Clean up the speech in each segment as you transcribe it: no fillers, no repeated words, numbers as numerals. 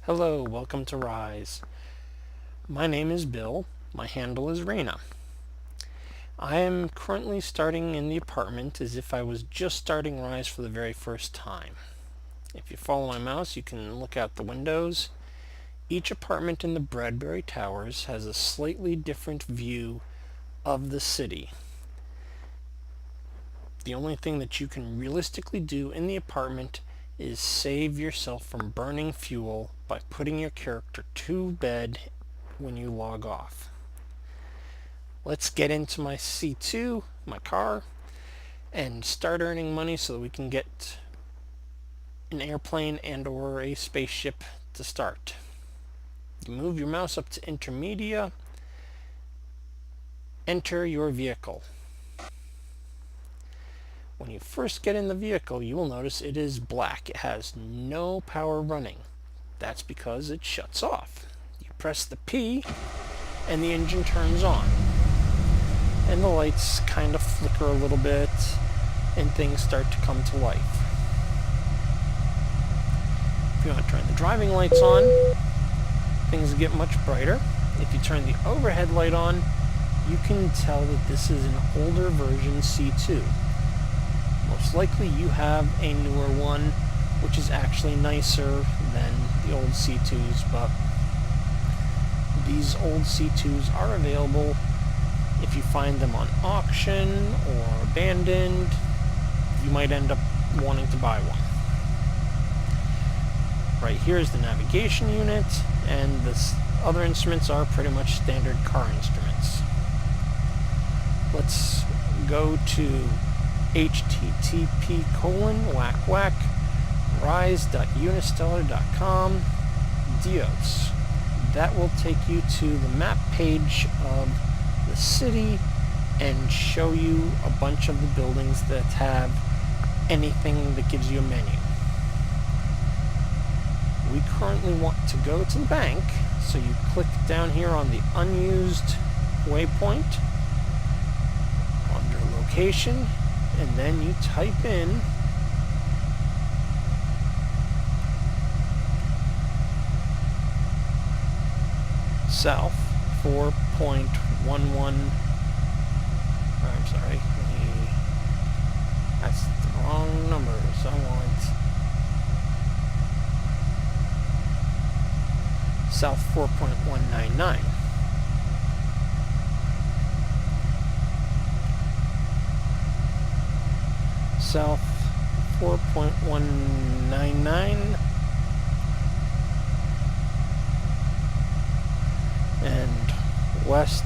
Hello, welcome to RISE. My name is Bill. My handle is Raina. I am currently starting in the apartment as if I was just starting RISE for the very first time. If you follow my mouse, you can look out the windows. Each apartment in the Bradbury Towers has a slightly different view of the city. The only thing that you can realistically do in the apartment is save yourself from burning fuel by putting your character to bed when you log off. Let's get into my C-2, my car, and start earning money so that we can get an airplane and or a spaceship to start. You move your mouse up to Intermedia, enter your vehicle. When you first get in the vehicle, you will notice it is black. It has no power running. That's because it shuts off. You press the P and the engine turns on. And the lights kind of flicker a little bit and things start to come to life. If you want to turn the driving lights on, things get much brighter. If you turn the overhead light on, you can tell that this is an older version C-2. Most likely you have a newer one, which is actually nicer than the old C2s, but these old C2s are available. If you find them on auction or abandoned, you might end up wanting to buy one. Right here is the navigation unit, and the other instruments are pretty much standard car instruments. Let's go to http://rise.unistellar.com Dios. That will take you to the map page of the city and show you a bunch of the buildings that have anything that gives you a menu. We currently want to go to the bank, so you click down here on the unused waypoint under location, and then you type in south 4.11. I'm sorry, that's the wrong numbers. I want south 4.199. South 4.199 and west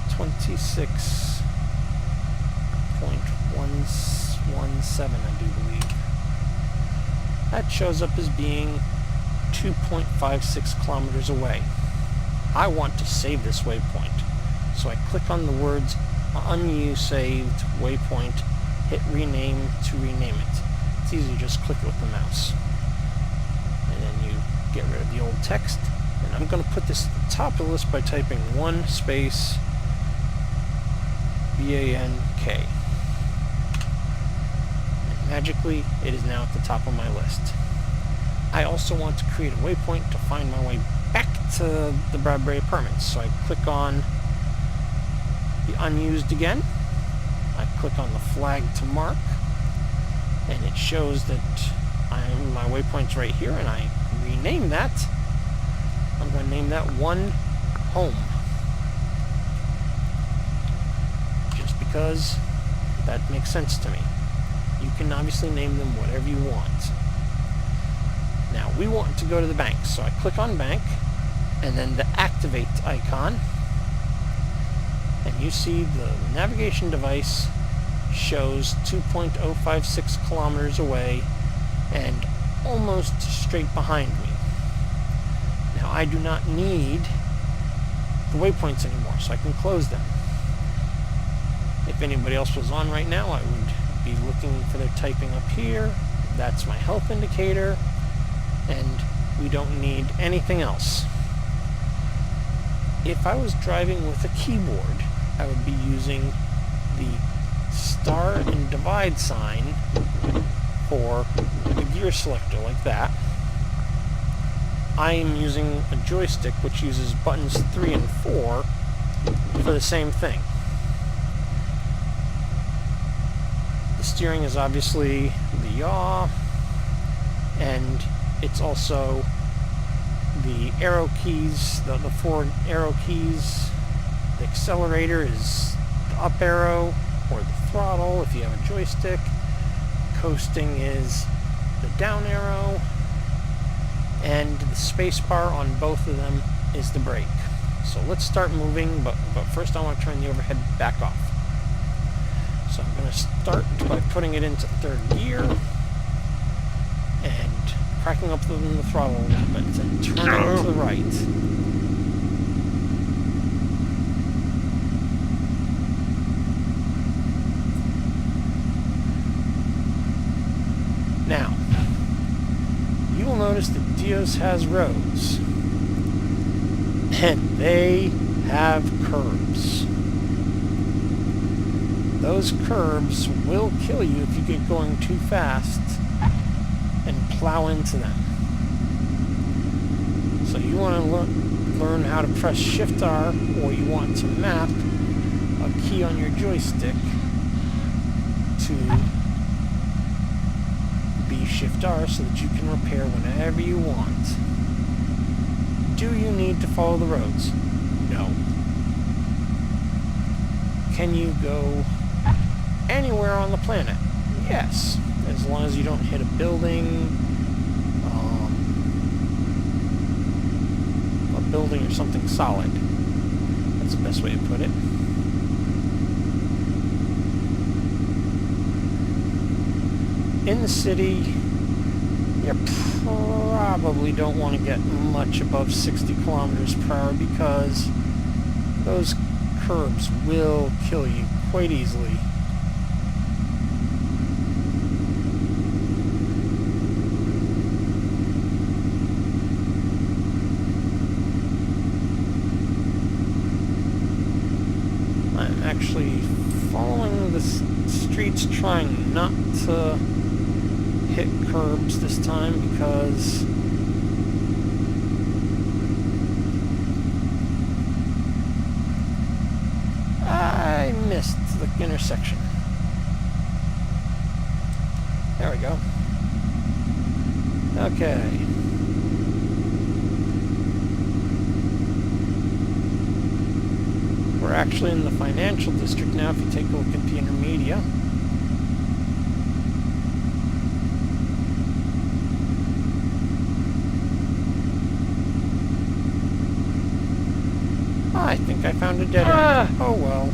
26.117, I do believe. That shows up as being 2.56 kilometers away. I want to save this waypoint, so I click on the words unsaved waypoint, hit rename to rename it. It's easy to just click it with the mouse. And then you get rid of the old text. And I'm going to put this at the top of the list by typing 1 space BANK. And magically, it is now at the top of my list. I also want to create a waypoint to find my way back to the Bradbury Apartments. So I click on the unused again. I click on the flag to mark, and it shows that my waypoint's right here, and I rename that. I'm going to name that 1 home, just because that makes sense to me. You can obviously name them whatever you want. Now we want to go to the bank, so I click on bank and then the activate icon, and you see the navigation device shows 2.056 kilometers away and almost straight behind me. Now I do not need the waypoints anymore, so I can close them. If anybody else was on right now, I would be looking for their typing up here. That's my health indicator, and we don't need anything else. If I was driving with a keyboard, I would be using the star and divide sign, for the gear selector like that. I am using a joystick which uses buttons 3 and 4 for the same thing. The steering is obviously the yaw, and it's also the arrow keys, the 4 arrow keys. The accelerator is the up arrow or the throttle if you have a joystick. Coasting is the down arrow, and the space bar on both of them is the brake. So let's start moving, but first I want to turn the overhead back off. So I'm going to start by putting it into 3rd gear and cracking up the throttle a little bit and turning it to the right. Now, you will notice that Dios has roads, and they have curbs. Those curbs will kill you if you get going too fast and plow into them. So you want to learn how to press Shift R, or you want to map a key on your joystick to be Shift R so that you can repair whenever you want. Do you need to follow the roads? No. Can you go anywhere on the planet? Yes, as long as you don't hit a building, or something solid. That's the best way to put it. In the city, you probably don't want to get much above 60 kilometers per hour because those curbs will kill you quite easily. I'm actually following the streets, trying not to hit curbs this time because I missed the intersection. There we go. Okay. We're actually in the financial district now if you take a look at the intermedia. I think I found a dead end. Oh well.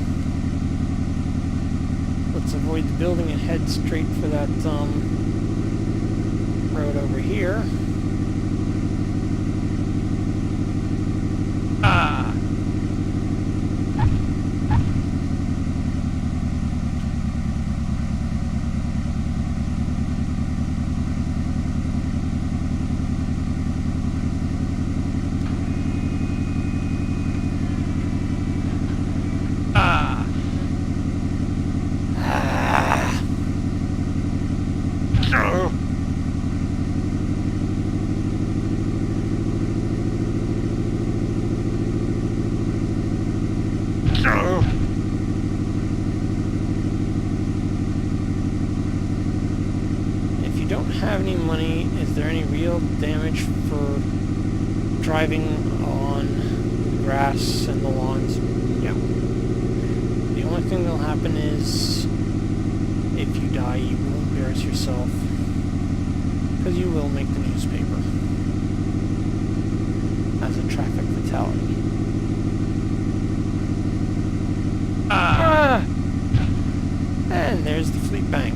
Let's avoid the building and head straight for that road over here. If you don't have any money, is there any real damage for driving on the grass and the lawns? No. The only thing that'll happen is if you die, you will embarrass yourself because you will make the newspaper as a traffic fatality. And there's the Fleet Bank.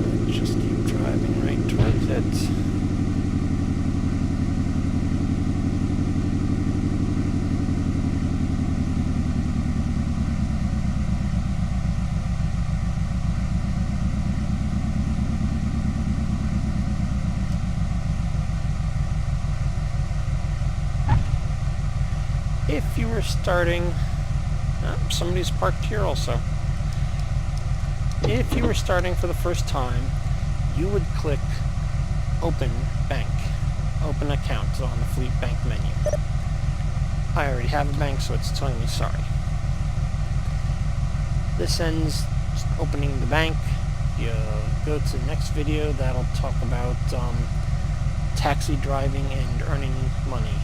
Let's just keep driving right towards it. If you were starting... somebody's parked here also. If you were starting for the first time, you would click Open Bank. Open Account on the Fleet Bank menu. I already have a bank, so it's telling me sorry. This ends opening the bank. You go to the next video, that'll talk about taxi driving and earning money.